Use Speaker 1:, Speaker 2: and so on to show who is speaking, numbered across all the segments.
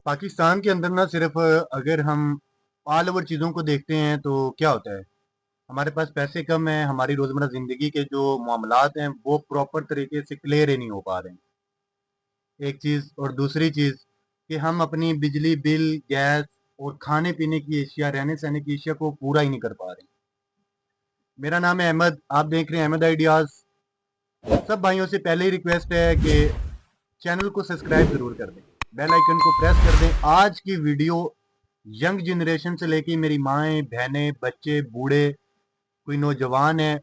Speaker 1: पाकिस्तान के अंदर ना सिर्फ अगर हम ऑल ओवर चीज़ों को देखते हैं तो क्या होता है, हमारे पास पैसे कम हैं, हमारी रोज़मर्रा ज़िंदगी के जो मामलात हैं वो प्रॉपर तरीके से क्लियर ही नहीं हो पा रहे हैं। एक चीज़ और दूसरी चीज़ कि हम अपनी बिजली बिल, गैस और खाने-पीने की अशिया, रहने-सहने की अशिया को पूरा ही नहीं कर पा रहे हैं। मेरा नाम है अहमद, आप देख रहे हैं अहमद आइडियाज़। सब भाइयों से पहले ही रिक्वेस्ट है कि चैनल को सब्सक्राइब ज़रूर कर दें, बेल आइकन को प्रेस कर दें। आज की वीडियो यंग जनरेशन से लेके मेरी माएँ, बहनें, बच्चे, बूढ़े, कोई नौजवान है,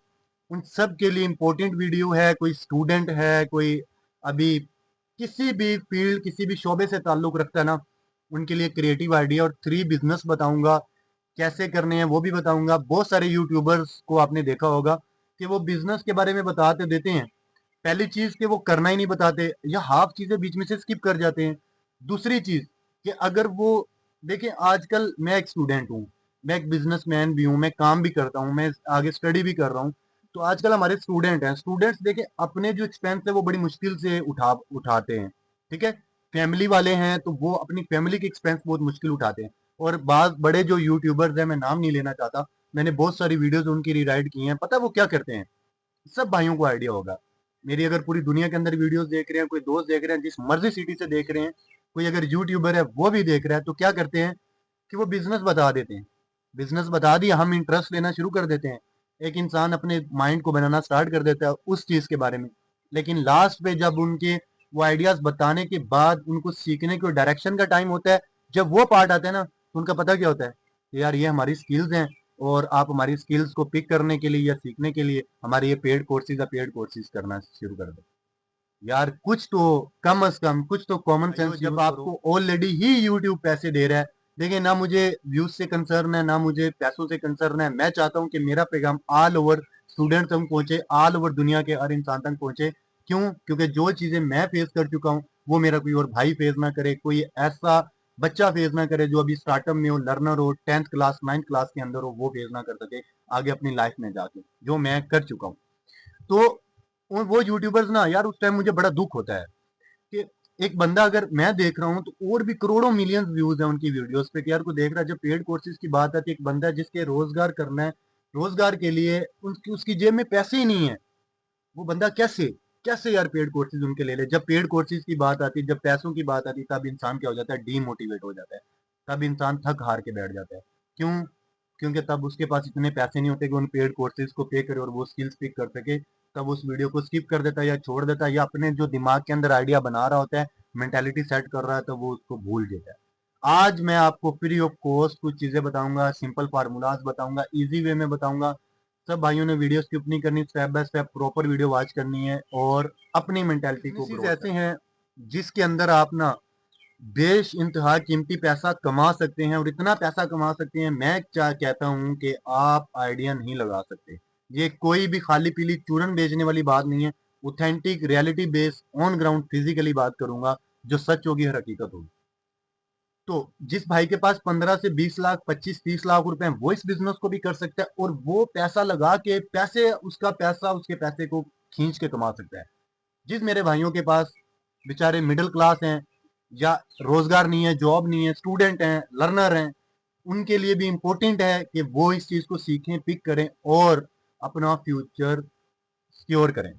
Speaker 1: उन सब के लिए इम्पोर्टेंट वीडियो है। कोई स्टूडेंट है, कोई अभी किसी भी फील्ड, किसी भी शोबे से ताल्लुक़ रखता है ना, उनके लिए क्रिएटिव आइडिया और 3 बिज़नेस बताऊँगा, कैसे करने हैं वो भी बताऊँगा। बहुत सारे यूट्यूबर्स को आपने देखा होगा कि वो बिज़नेस के बारे में बता तो देते हैं, पहली चीज़ कि वो करना ही नहीं बताते या हाफ चीज़ें बीच में से स्किप कर जाते हैं। दूसरी चीज़ कि अगर वो देखिए, आजकल मैं एक स्टूडेंट हूँ, मैं एक बिज़नेसमैन भी हूँ, मैं काम भी करता हूँ, मैं आगे स्टडी भी कर रहा हूँ। तो आजकल हमारे स्टूडेंट हैं, स्टूडेंट्स देखिए अपने जो एक्सपेंस है वो बड़ी मुश्किल से उठाते हैं, ठीक है? फैमिली वाले हैं तो वो अपनी फैमिली के एक्सपेंस बहुत मुश्किल उठाते हैं। और बाज़ बड़े जो यूट्यूबर्स हैं, मैं नाम नहीं लेना चाहता, मैंने बहुत सारी वीडियोज़ उनकी रीराइट की हैं। पता है वो क्या करते हैं? सब भाइयों को आइडिया होगा। मेरी अगर पूरी दुनिया के अंदर वीडियोस देख रहे हैं, कोई दोस्त देख रहे हैं, जिस मर्जी सिटी से देख रहे हैं, कोई अगर यूट्यूबर है वो भी देख रहा है, तो क्या करते हैं कि वो बिजनेस बता देते हैं। बिजनेस बता दिया, हम इंटरेस्ट लेना शुरू कर देते हैं। एक इंसान अपने माइंड को बनाना स्टार्ट कर देता है उस चीज के बारे में। लेकिन लास्ट पे जब उनके वो आइडियाज बताने के बाद उनको सीखने के डायरेक्शन का टाइम होता है, जब वो पार्ट आता है ना, तो उनका पता क्या होता है कि यार ये हमारी स्किल्स हैं, और आप हमारी स्किल्स को पिक करने के लिए या सीखने के लिए हमारे ये पेड कोर्सेज करना शुरू कर दो। यार कुछ तो कम से कम कुछ तो कॉमन सेंस जब आपको ऑलरेडी ही यूट्यूब पैसे दे रहा है। देखिए, ना मुझे व्यूज से कंसर्न है, ना मुझे पैसों से कंसर्न है। मैं चाहता हूँ कि मेरा पैगाम ऑल ओवर स्टूडेंट तक पहुंचे, ऑल ओवर दुनिया के हर इंसान तक पहुंचे। क्यों? क्योंकि जो चीजें मैं फेस कर चुका हूँ वो मेरा कोई और भाई फेस ना करे, कोई ऐसा बच्चा फेस ना करे जो अभी स्टार्टअप में हो, लर्नर हो, 10th क्लास 9th क्लास के अंदर हो, वो फेस ना कर सके आगे अपनी लाइफ में जाके, जो मैं कर चुका हूँ। तो वो यूट्यूबर्स ना यार, उस टाइम मुझे बड़ा दुख होता है कि एक बंदा, अगर मैं देख रहा हूँ तो और भी करोड़ों मिलियंस व्यूज है उनकी वीडियोस पे, कि यार को देख रहा है। जब पेड कोर्सेज की बात आती है, एक बंदा है जिसके रोजगार करना है, रोजगार के लिए उसकी जेब में पैसे ही नहीं है, वो बंदा कैसे कैसे यार पेड कोर्सेज उनके ले ले। जब पेड कोर्सेज की बात आती है, जब पैसों की बात आती है, तब इंसान क्या हो जाता है, डीमोटिवेट हो जाता है, तब इंसान थक हार के बैठ जाता है। क्यों? क्योंकि तब उसके पास इतने पैसे नहीं होते कि उन पेड कोर्सेज को पे करे और वो स्किल्स पिक कर सके। तब उस वीडियो को स्किप कर देता है या छोड़ देता है, या अपने जो दिमाग के अंदर आइडिया बना रहा होता है, मेंटेलिटी सेट कर रहा है, तो वो उसको भूल जाता है। आज मैं आपको फ्री ऑफ कॉस्ट कुछ चीजें बताऊंगा, सिंपल फार्मूलाज बताऊंगा, इजी वे में बताऊंगा। सब भाइयों ने वीडियो स्किप नहीं करनी, step by step proper video watch करनी है और अपनी मेंटेलिटी को ग्रो ऐसे हैं जिसके अंदर आप ना बेश इंतहा कीमती पैसा कमा सकते हैं, और इतना पैसा कमा सकते हैं, मैं क्या कहता हूं कि आप आइडिया नहीं लगा सकते। ये कोई भी खाली पीली चूरन बेचने वाली बात नहीं है। Authentic reality based on ground physically बात करूंगा, जो सच होगी, हर हकीकत होगी। तो जिस भाई के पास 15 से 20 लाख, 25-30 लाख रुपए हैं, वो इस बिजनेस को भी कर सकता है, और वो पैसा लगा के उसके पैसे को खींच के कमा सकता है। जिस मेरे भाइयों के पास बेचारे मिडिल क्लास हैं, या रोजगार नहीं है, जॉब नहीं है, स्टूडेंट हैं, लर्नर हैं, उनके लिए भी इम्पोर्टेंट है कि वो इस चीज को सीखें, पिक करें और अपना फ्यूचर सिक्योर करें।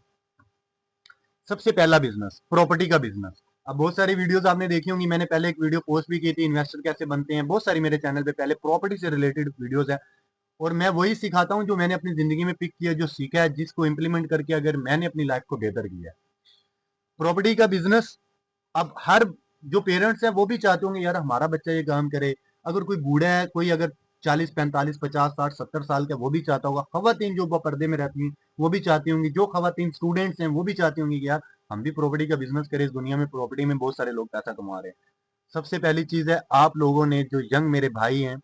Speaker 1: सबसे पहला बिजनेस, प्रॉपर्टी का बिजनेस। अब बहुत सारी वीडियोस आपने देखी होंगी, मैंने पहले एक वीडियो पोस्ट भी की थी, इन्वेस्टर कैसे बनते हैं। बहुत सारी मेरे चैनल पे पहले प्रॉपर्टी से रिलेटेड वीडियोस है, और मैं वही सिखाता हूँ जो मैंने अपनी जिंदगी में पिक किया, जो सीखा है, जिसको इंप्लीमेंट करके अगर मैंने अपनी लाइफ को बेहतर किया है। प्रॉपर्टी का बिजनेस, अब हर जो पेरेंट्स हैं वो भी चाहते होंगे यार हमारा बच्चा ये काम करे। अगर कोई बूढ़ा है, कोई अगर 40 45 50 60 70 साल का, वो भी चाहता होगा। खवातीन जो पर्दे में रहती हैं वो भी चाहती होंगी, जो खवातीन स्टूडेंट्स हैं वो भी चाहती होंगी कि यार हम भी प्रॉपर्टी का बिजनेस करें। इस दुनिया में प्रॉपर्टी में बहुत सारे लोग पैसा कमा रहे हैं। सबसे पहली चीज है, आप लोगों ने, जो यंग मेरे भाई हैं,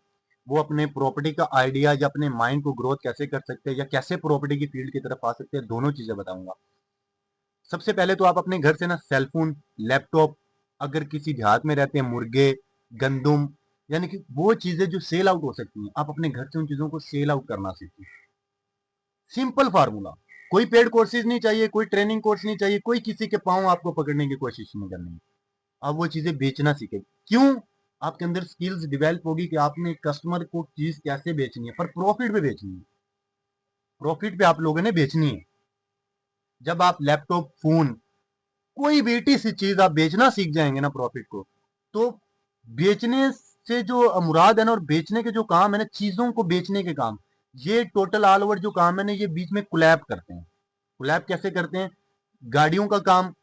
Speaker 1: वो अपने प्रॉपर्टी का आइडिया या अपने माइंड को ग्रोथ कैसे कर सकते हैं, या कैसे प्रॉपर्टी की फील्ड की तरफ आ सकते हैं, दोनों चीजें बताऊंगा। सबसे पहले तो आप अपने घर से ना सेलफोन, लैपटॉप, अगर किसी देहात में रहते हैं, मुर्गे, गंदुम, यानी कि वो चीजें जो सेल आउट हो सकती हैं, आप अपने घर से उन चीजों को सेल आउट करना सीखें। सिंपल फार्मूला, कोई पेड कोर्सेज नहीं चाहिए, कोई ट्रेनिंग कोर्स नहीं चाहिए, कोई किसी के पाँव आपको पकड़ने की कोशिश नहीं करनी है। आप वो चीजें बेचना सीखे। क्यों? आपके अंदर स्किल्स डेवलप होगी कि आपने कस्टमर को चीज कैसे बेचनी है, पर प्रॉफिट पे बेचनी है। प्रॉफिट पे आप लोगों ने बेचनी है। जब आप लैपटॉप, फोन, कोई बेटी सी चीज आप बेचना सीख जाएंगे ना प्रॉफिट को, तो बेचने से जो मुराद है ना, और बेचने के जो काम है ना, चीजों को बेचने के काम, ये टोटल ऑल ओवर जो काम है ना, ये बीच में कोलैब करते हैं। कोलैब कैसे करते हैं? गाड़ियों का काम,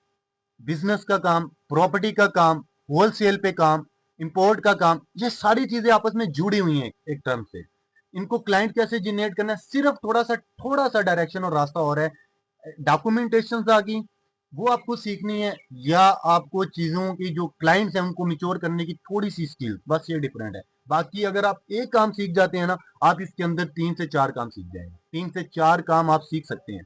Speaker 1: बिजनेस का काम, प्रॉपर्टी का काम, होलसेल पे काम, इंपोर्ट का काम, ये सारी चीजें आपस में जुड़ी हुई हैं एक टर्म से। इनको क्लाइंट कैसे जनरेट करना है, सिर्फ थोड़ा सा डायरेक्शन और रास्ता और है। डॉक्यूमेंटेशन आ गई, वो आपको सीखनी है, या आपको चीजों की जो क्लाइंट्स हैं उनको मिच्योर करने की थोड़ी सी स्किल, बस ये डिफरेंट है। बाकी अगर आप एक काम सीख जाते हैं ना, आप इसके अंदर 3 से 4 काम सीख जाएंगे। 3 से 4 काम आप सीख सकते हैं।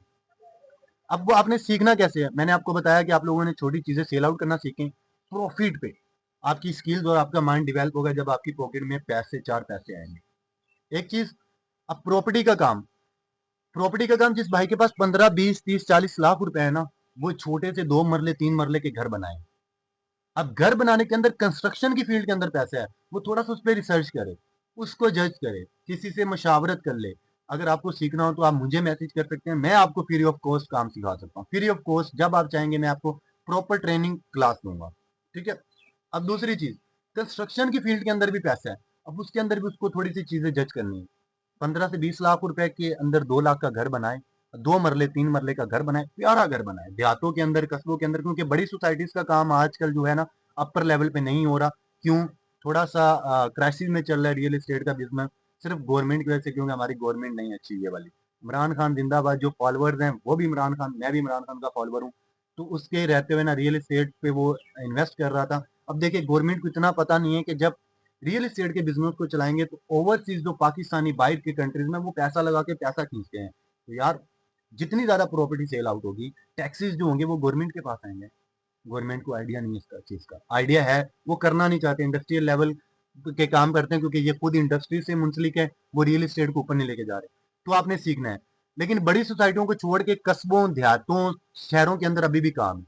Speaker 1: अब वो आपने सीखना कैसे है? मैंने आपको बताया कि आप लोगों ने छोटी चीजें सेल आउट करना सीखें प्रॉफिट पे। आपकी स्किल्स और आपका माइंड डेवलप होगा जब आपकी पॉकेट में पैसे, 4 पैसे आएंगे। एक चीज, अब प्रॉपर्टी का काम जिस भाई के पास 15, 20, 30, 40 लाख रुपए है ना, वो छोटे से 2 मरले 3 मरले के घर बनाए। अब घर बनाने के अंदर कंस्ट्रक्शन की फील्ड के अंदर पैसा है, वो थोड़ा सा उस पर रिसर्च करे, उसको जज करे, किसी से मशावरत कर ले। अगर आपको सीखना हो तो आप मुझे मैसेज कर सकते हैं, मैं आपको फ्री ऑफ कॉस्ट काम सिखा सकता हूँ। फ्री ऑफ कॉस्ट, जब आप चाहेंगे मैं आपको प्रॉपर ट्रेनिंग क्लास दूंगा। ठीक है। अब दूसरी चीज, कंस्ट्रक्शन की फील्ड के अंदर भी पैसा है। अब उसके अंदर भी उसको थोड़ी सी चीजें जज करनी है। 15 से 20 लाख रुपए के अंदर 2 लाख का घर बनाए, 2 मरले 3 मरले का घर बनाए, प्यारा घर बनाए, देहातों के अंदर, कस्बों के अंदर। क्योंकि बड़ी सोसाइटीज का काम आजकल जो है ना, अपर लेवल पे नहीं हो रहा। क्यों? थोड़ा सा क्राइसिस में चल रहा है रियल एस्टेट का बिजनेस, सिर्फ गवर्नमेंट की वजह से, क्योंकि हमारी गवर्नमेंट नहीं अच्छी ये वाली। इमरान खान जिंदाबाद, जो फॉलोअर्स हैं वो भी इमरान खान, मैं भी इमरान खान का फॉलोअर हूँ। तो उसके रहते हुए ना रियल एस्टेट पे वो इन्वेस्ट कर रहा था। अब देखिए, गवर्नमेंट को इतना पता नहीं है कि जब रियल एस्टेट के बिजनेस को चलाएंगे तो ओवरसीज जो पाकिस्तानी बाहर के कंट्रीज में वो पैसा लगा के पैसा खींचते हैं। तो यार, जितनी ज्यादा प्रॉपर्टी सेल आउट होगी, टैक्सेस जो होंगे वो गवर्नमेंट के पास आएंगे। गवर्नमेंट को आइडिया नहीं है इसका चीज का, आइडिया है वो करना नहीं चाहते, इंडस्ट्रियल लेवल के काम करते हैं, क्योंकि ये खुद इंडस्ट्री से मुंसलिक है, वो रियल एस्टेट को ऊपर नहीं लेके जा रहे। तो आपने सीखना है। लेकिन बड़ी सोसाइटियों को छोड़ के कस्बों, देहातों, शहरों के अंदर अभी भी काम है।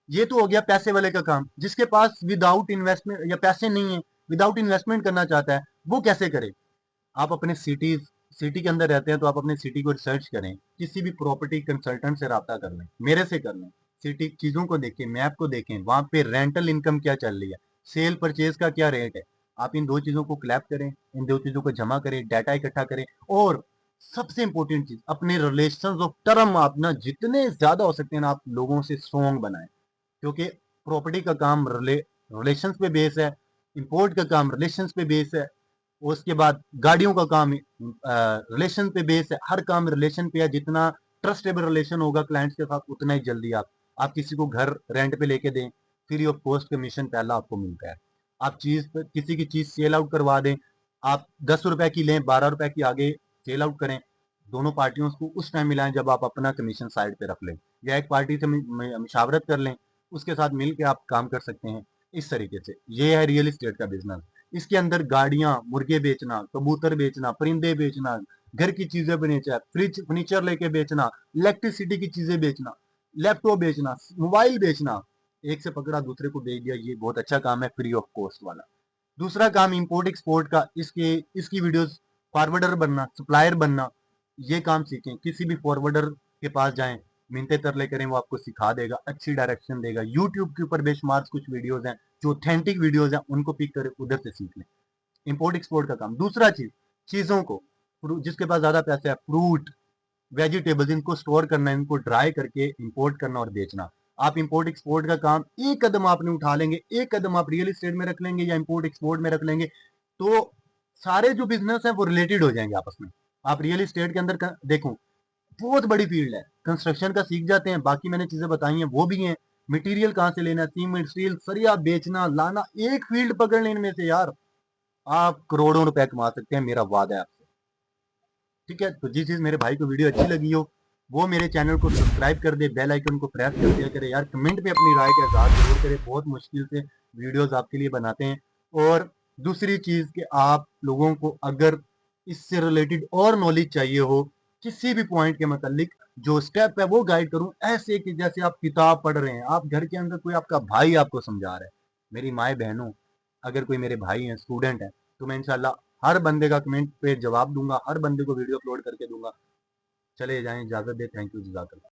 Speaker 1: ये तो हो गया पैसे वाले का काम। जिसके पास विदाउट इन्वेस्टमेंट या पैसे नहीं है, विदाउट इन्वेस्टमेंट करना चाहता है, वो कैसे करे? आप अपने सिटी के अंदर रहते हैं तो आप अपने सिटी को रिसर्च करें, किसी भी प्रॉपर्टी कंसल्टेंट से रब्ता कर लें, मेरे से कर लें। सिटी चीजों को देखें, मैप को देखें, वहां पे रेंटल इनकम क्या चल रही है, सेल परचेज का क्या रेट है। आप इन दो चीजों को क्लैप करें, इन दो चीजों को जमा करें, डाटा इकट्ठा करें। और सबसे इंपॉर्टेंट चीज, अपने रिलेशन ऑफ टर्म आप ना जितने ज्यादा हो सकते हैं ना, आप लोगों से स्ट्रॉन्ग बनाएं। क्योंकि प्रॉपर्टी का काम रिलेशंस पे बेस है, इंपोर्ट का काम रिलेशंस पे बेस है, उसके बाद गाड़ियों का काम रिलेशन पे बेस है। हर काम रिलेशन पे है। जितना ट्रस्टेबल रिलेशन होगा क्लाइंट्स के साथ, उतना ही जल्दी आप किसी को घर रेंट पे लेके दें, फ्री ऑफ कॉस्ट कमीशन पहला आपको मिलता है। आप किसी की चीज सेल आउट करवा दें, आप 10 रुपए की लें, 12 रुपए की आगे सेल आउट करें, दोनों पार्टियों को उस टाइम मिलाएं जब आप अपना कमीशन साइड पे रख लें, या एक पार्टी से मशावरत कर लें, उसके साथ मिल के आप काम कर सकते हैं। इस तरीके से ये है रियल एस्टेट का बिजनेस। इसके अंदर गाड़ियां, मुर्गे बेचना, कबूतर बेचना, परिंदे बेचना, घर की चीजें बेचना, फ्रिज फर्नीचर लेके बेचना, इलेक्ट्रिसिटी की चीजें बेचना, लैपटॉप बेचना, मोबाइल बेचना, एक से पकड़ा दूसरे को बेच दिया, ये बहुत अच्छा काम है फ्री ऑफ कॉस्ट वाला। दूसरा काम इंपोर्ट एक्सपोर्ट का, इसकी वीडियोस, फॉरवर्डर बनना, सप्लायर बनना, ये काम सीखें। किसी भी फॉरवर्डर के पास जाएं, मिनते तरले करें, वो आपको सिखा देगा, अच्छी डायरेक्शन देगा। यूट्यूब के ऊपर बेशुमार कुछ वीडियोस हैं जो ऑथेंटिक वीडियोस हैं, उनको पिक करें, उधर से सीख लें। इंपोर्ट एक्सपोर्ट का काम। दूसरा चीज, चीजों को, जिसके पास ज्यादा पैसा है, फ्रूट, वेजिटेबल्स, इनको स्टोर करना, इनको ड्राई करके इंपोर्ट करना और बेचना। आप इंपोर्ट एक्सपोर्ट का काम एक कदम आपने उठा लेंगे, एक कदम आप रियल एस्टेट में रख लेंगे या इंपोर्ट एक्सपोर्ट में रख लेंगे, तो सारे जो बिजनेस है वो रिलेटेड हो जाएंगे आपस में। आप रियल एस्टेट के अंदर देखो, बहुत बड़ी फील्ड है। कंस्ट्रक्शन का सीख जाते हैं, बाकी मैंने चीजें बताई हैं वो भी हैं। मटेरियल कहाँ से लेना, सीमेंट, स्टील, सरिया बेचना, लाना, एक फील्ड पकड़ लेने में से यार आप करोड़ों रुपए कमा सकते हैं, मेरा वादा है आपसे। ठीक है। तो जिस चीज मेरे भाई को वीडियो अच्छी लगी हो, वो मेरे चैनल को सब्सक्राइब कर दे, बेल आइकन को प्रेस कर दिया करे यार। कमेंट पे अपनी राय का इजहार जरूर करे, बहुत मुश्किल से वीडियोस आपके लिए बनाते हैं। और दूसरी चीज कि आप लोगों को अगर इससे रिलेटेड और नॉलेज चाहिए हो किसी भी पॉइंट के मतलब, जो स्टेप है वो गाइड करूं, ऐसे कि जैसे आप किताब पढ़ रहे हैं, आप घर के अंदर कोई आपका भाई आपको समझा रहा है। मेरी माए बहनों, अगर कोई मेरे भाई हैं, स्टूडेंट हैं, तो मैं इंशाल्लाह हर बंदे का कमेंट पे जवाब दूंगा, हर बंदे को वीडियो अपलोड करके दूंगा। चले जाएं, इजाजत दे, थैंक यू, जज़ाकल्लाह।